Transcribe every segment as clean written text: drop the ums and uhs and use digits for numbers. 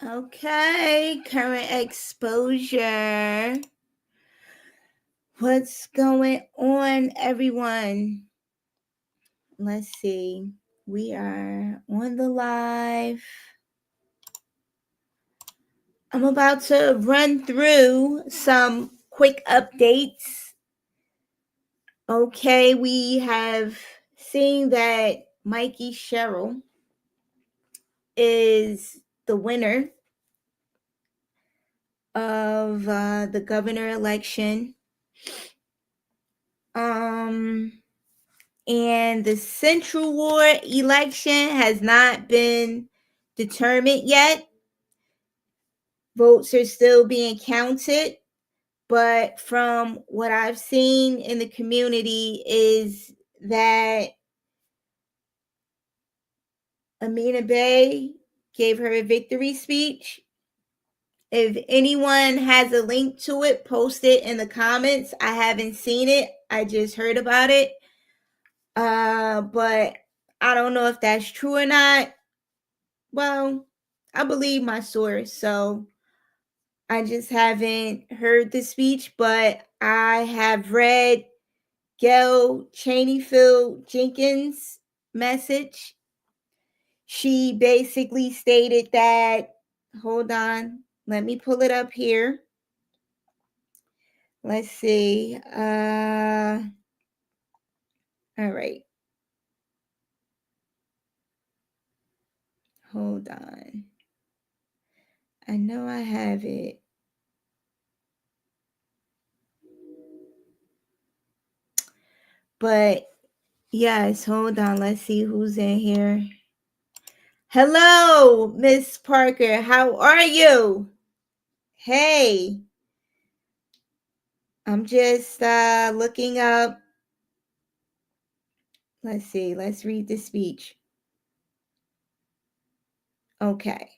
Okay, current exposure. What's going on, everyone? Let's see. We are on the live. I'm about to run through some quick updates. Okay, we have seen that Mikey Sherrill is the winner of the governor election. And the Central Ward election has not been determined yet. Votes are still being counted, but from what I've seen in the community is that Amina Bay gave her a victory speech. If anyone has a link to it, post it in the comments. I haven't seen it. I just heard about it. But I don't know if that's true or not. Well, I believe my source, so I just haven't heard the speech, but I have read Gail Cheneyfield Jenkins' message. She basically stated that, hold on, let me pull it up here. Let's see. All right. Hold on. I know I have it. But yes, hold on. Let's see who's in here. Hello, Miss Parker. How are you? Hey. I'm just looking up. Let's see. Let's read the speech. Okay.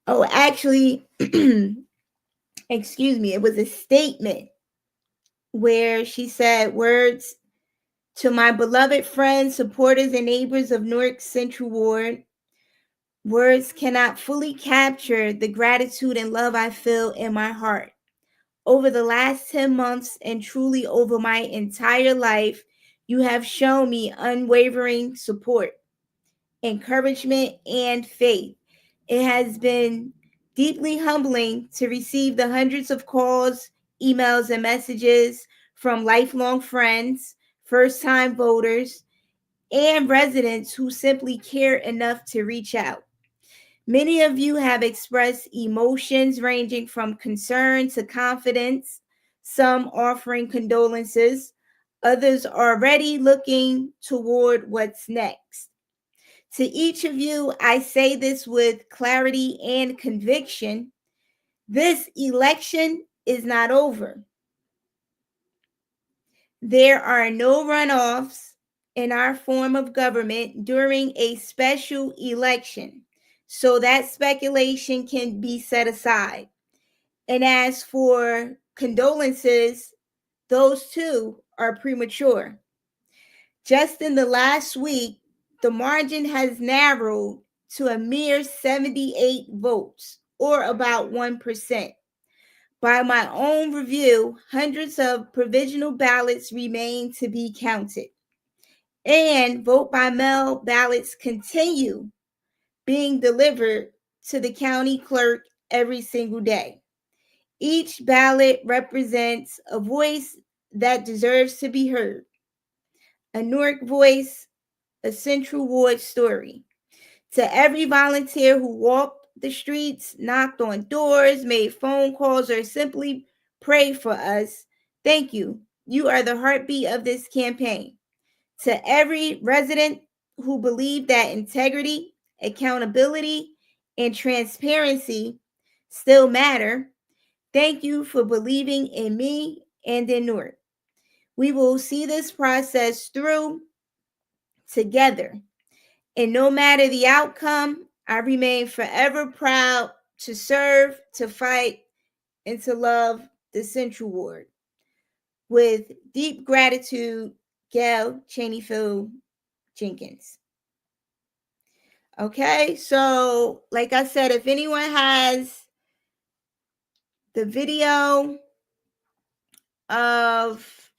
Oh, actually, excuse me. It was a statement where she said, words to my beloved friends, supporters, and neighbors of Newark Central Ward. Words cannot fully capture the gratitude and love I feel in my heart. Over the last 10 months and truly over my entire life, you have shown me unwavering support, encouragement, and faith. It has been deeply humbling to receive the hundreds of calls, emails, and messages from lifelong friends, first time voters, and residents who simply care enough to reach out. Many of you have expressed emotions ranging from concern to confidence, some offering condolences, others already looking toward what's next. To each of you, I say this with clarity and conviction. This election is not over. There are no runoffs in our form of government during a special election, so that speculation can be set aside. And as for condolences, those too are premature. Just in the last week, the margin has narrowed to a mere 78 votes, or about 1%. By my own review, hundreds of provisional ballots remain to be counted. And vote by mail ballots continue being delivered to the county clerk every single day. Each ballot represents a voice that deserves to be heard, a Newark voice, a Central Ward story. To every volunteer who walked the streets, knocked on doors, made phone calls, or simply prayed for us, thank you. You are the heartbeat of this campaign. To every resident who believed that integrity, accountability, and transparency still matter, thank you for believing in me and in Newark. We will see this process through together. And no matter the outcome, I remain forever proud to serve, to fight, and to love the Central Ward. With deep gratitude, Gail Cheneyfield Jenkins. Okay, so like I said, if anyone has the video of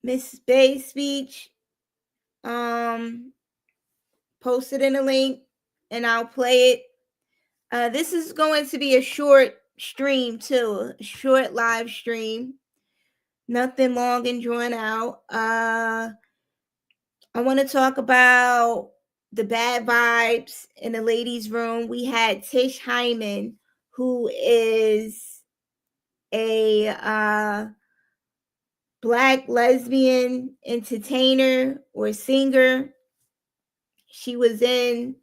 Miss Bay's speech, post it in a link and I'll play it. This is going to be a short stream too, a short live stream. Nothing long and drawn out. I want to talk about the bad vibes in the ladies' room. We had Tish Hyman, who is a Black lesbian entertainer or singer. She was in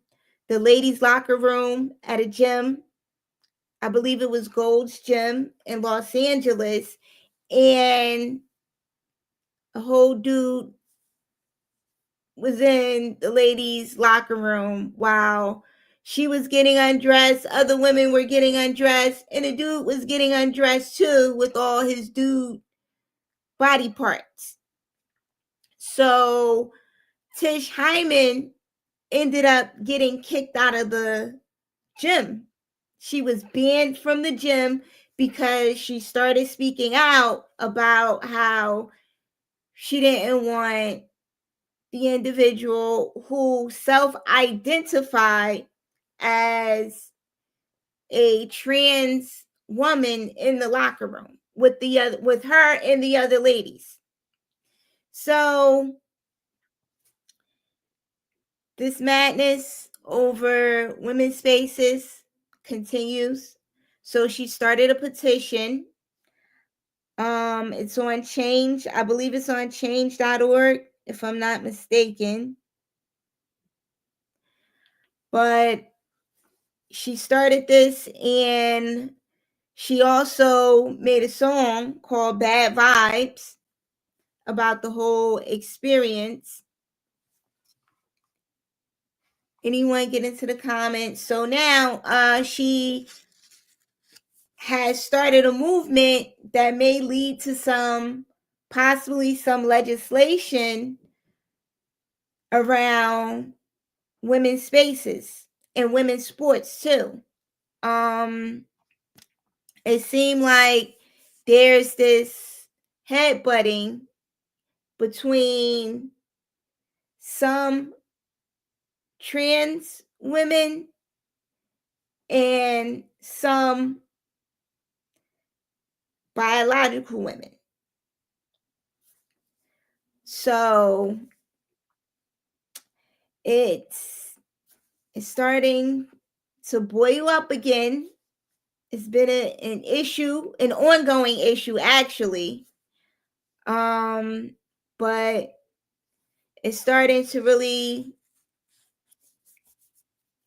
the ladies' locker room at a gym. I believe it was Gold's Gym in Los Angeles. And a whole dude was in the ladies' locker room while she was getting undressed. Other women were getting undressed. And the dude was getting undressed too with all his dude body parts. So Tish Hyman ended up getting kicked out of the gym. She was banned from the gym because she started speaking out about how she didn't want the individual who self-identified as a trans woman in the locker room with her and the other ladies. So this madness over women's spaces continues. So she started a petition. It's on Change. I believe it's on change.org, if I'm not mistaken. But she started this and she also made a song called Bad Vibes about the whole experience. Anyone get into the comments? So now she has started a movement that may lead to possibly some legislation around women's spaces and women's sports too. It seemed like there's this headbutting between some trans women and some biological women. So it's starting to boil up again. It's been an issue, an ongoing issue actually. But it's starting to really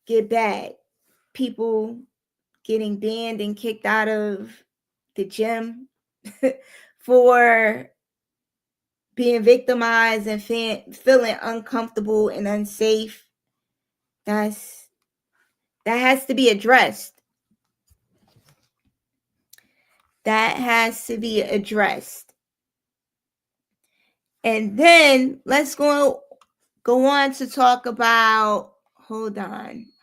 get bad. People getting banned and kicked out of the gym for being victimized and feeling uncomfortable and unsafe. That has to be addressed. That has to be addressed. And then let's go on to talk about,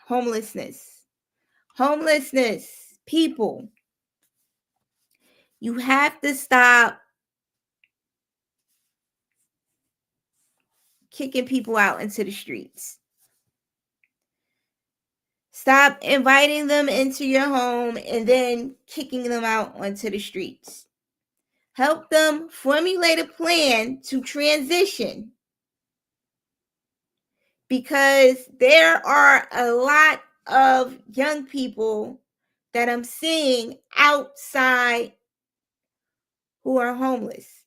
homelessness. Homelessness, people. You have to stop kicking people out into the streets. Stop inviting them into your home and then kicking them out onto the streets. Help them formulate a plan to transition, because there are a lot of young people that I'm seeing outside who are homeless.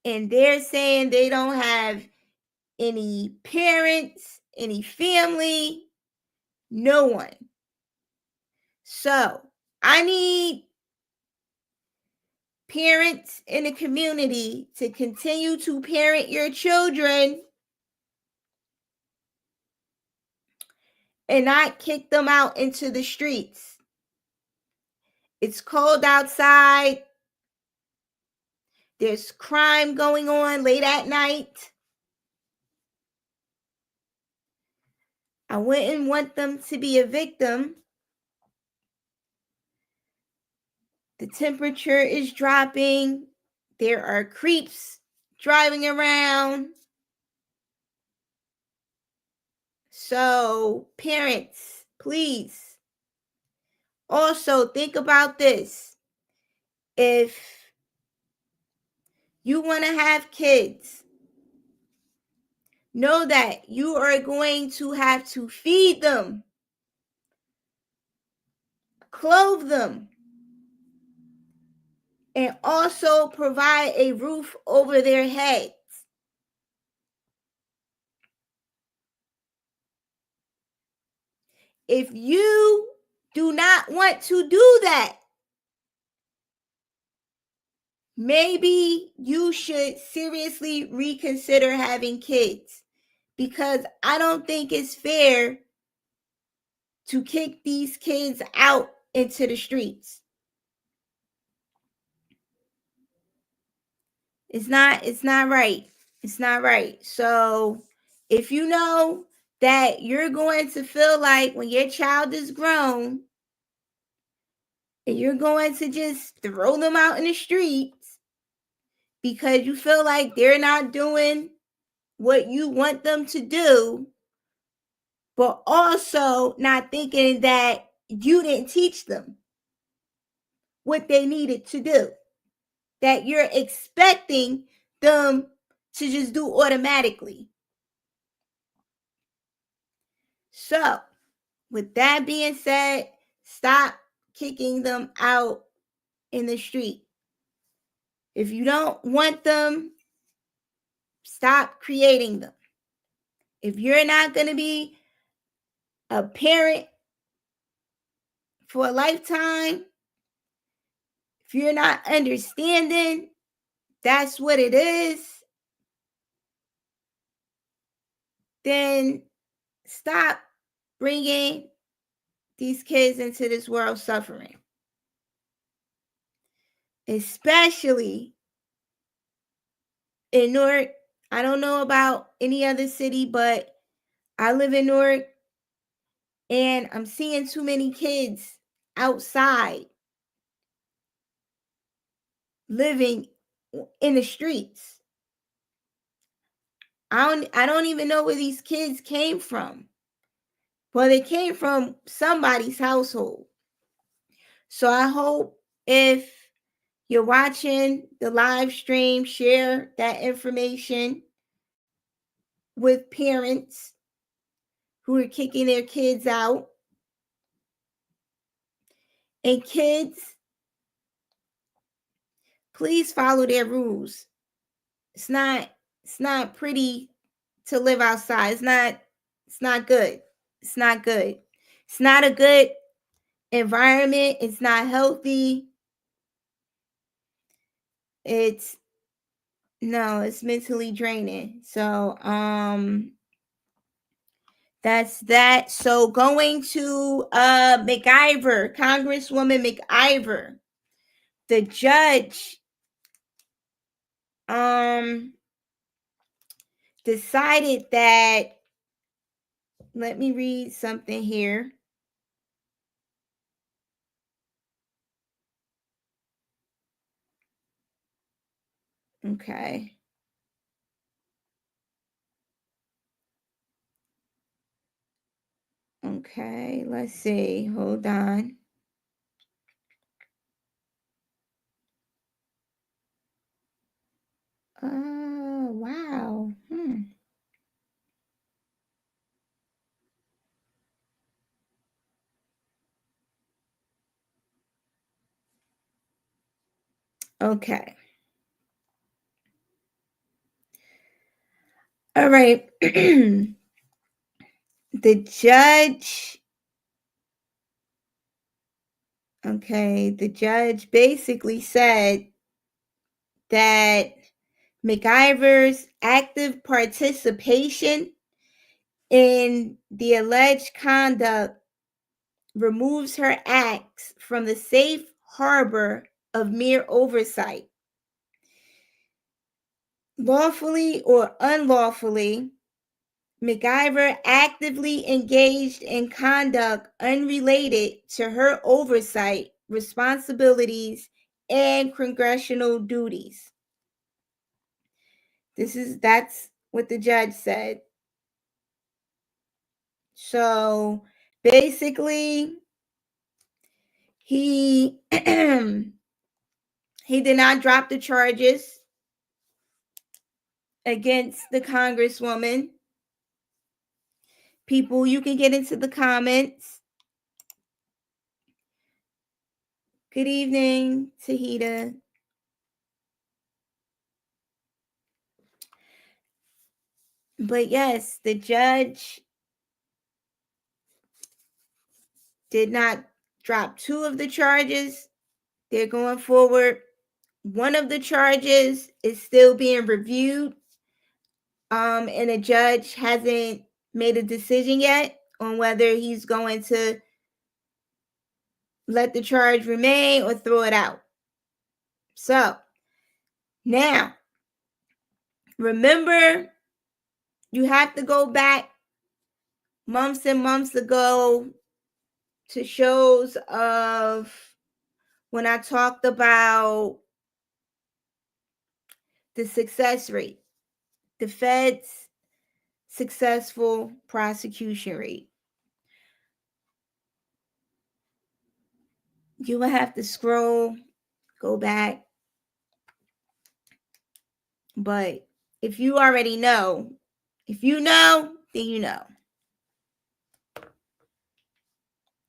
And they're saying they don't have any parents, any family, no one. So I need parents in the community to continue to parent your children and not kick them out into the streets. It's cold outside. There's crime going on late at night. I wouldn't want them to be a victim. The temperature is dropping. There are creeps driving around. So, parents, please also think about this. If you want to have kids, know that you are going to have to feed them, clothe them, and also provide a roof over their heads. If you do not want to do that, maybe you should seriously reconsider having kids, because I don't think it's fair to kick these kids out into the streets. It's not right. It's not right. So if you know that you're going to feel like when your child is grown and you're going to just throw them out in the streets because you feel like they're not doing what you want them to do, but also not thinking that you didn't teach them what they needed to do, that you're expecting them to just do automatically. So, with that being said, stop kicking them out in the street. If you don't want them, stop creating them. If you're not going to be a parent for a lifetime, if you're not understanding that's what it is, then stop bringing these kids into this world suffering. Especially in Newark. I don't know about any other city, but I live in Newark and I'm seeing too many kids outside living in the streets. I don't even know where these kids came from. Well, they came from somebody's household. So I hope if you're watching the live stream, share that information with parents who are kicking their kids out. And kids, please follow their rules. It's not pretty to live outside. It's not good. It's not good. It's not a good environment. It's not healthy. It's it's mentally draining. So that's that. So going to McIver, Congresswoman McIver, the judge decided that, let me read something here. Okay. Okay, let's see. Hold on. Oh, wow. Okay. All right. The judge, the judge basically said that McIver's active participation in the alleged conduct removes her acts from the safe harbor of mere oversight. Lawfully or unlawfully, McIver actively engaged in conduct unrelated to her oversight, responsibilities, and congressional duties. That's what the judge said. So basically, he he did not drop the charges against the congresswoman. People, you can get into the comments. Good evening, Tahita. But yes, the judge did not drop two of the charges. They're going forward. One of the charges is still being reviewed. And a judge hasn't made a decision yet on whether he's going to let the charge remain or throw it out. So now, remember, you have to go back months and months ago to shows of when I talked about the success rate, the Fed's successful prosecution rate. You will have to scroll, go back. But if you already know, if you know, then you know.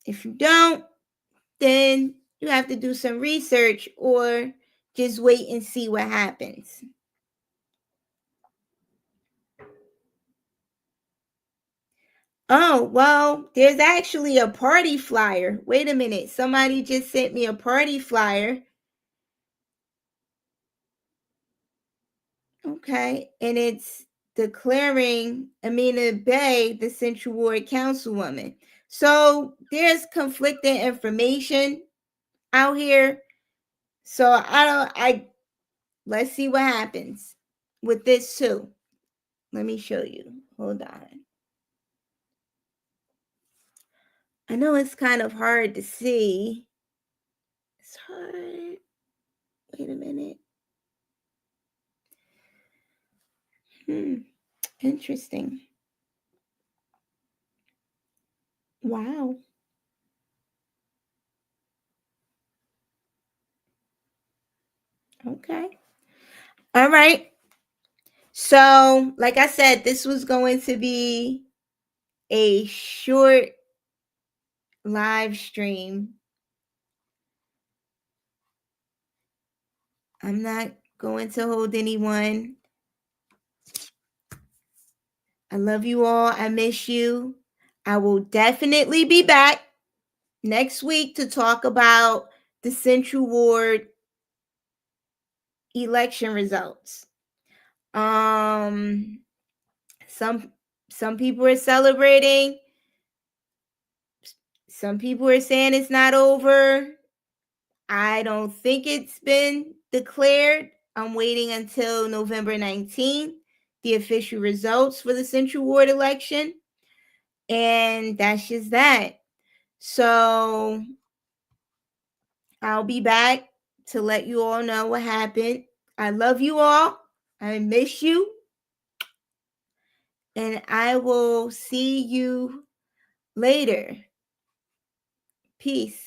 If you don't, then you have to do some research or just wait and see what happens. Oh, well, there's actually a party flyer. Wait a minute. Somebody just sent me a party flyer. Okay. And it's declaring Amina Bay the Central Ward Councilwoman. So there's conflicting information out here. So let's see what happens with this too. Let me show you. Hold on. I know it's kind of hard to see. It's hard. Wait a minute. Interesting. Wow. Okay. All right. So, like I said, this was going to be a short live stream. I'm not going to hold anyone. I love you all. I miss you. I will definitely be back next week to talk about the Central Ward election results. Some people are celebrating. Some people are saying it's not over. I don't think it's been declared. I'm waiting until November 19th, the official results for the Central Ward election. And that's just that. So I'll be back to let you all know what happened. I love you all. I miss you. And I will see you later. Peace.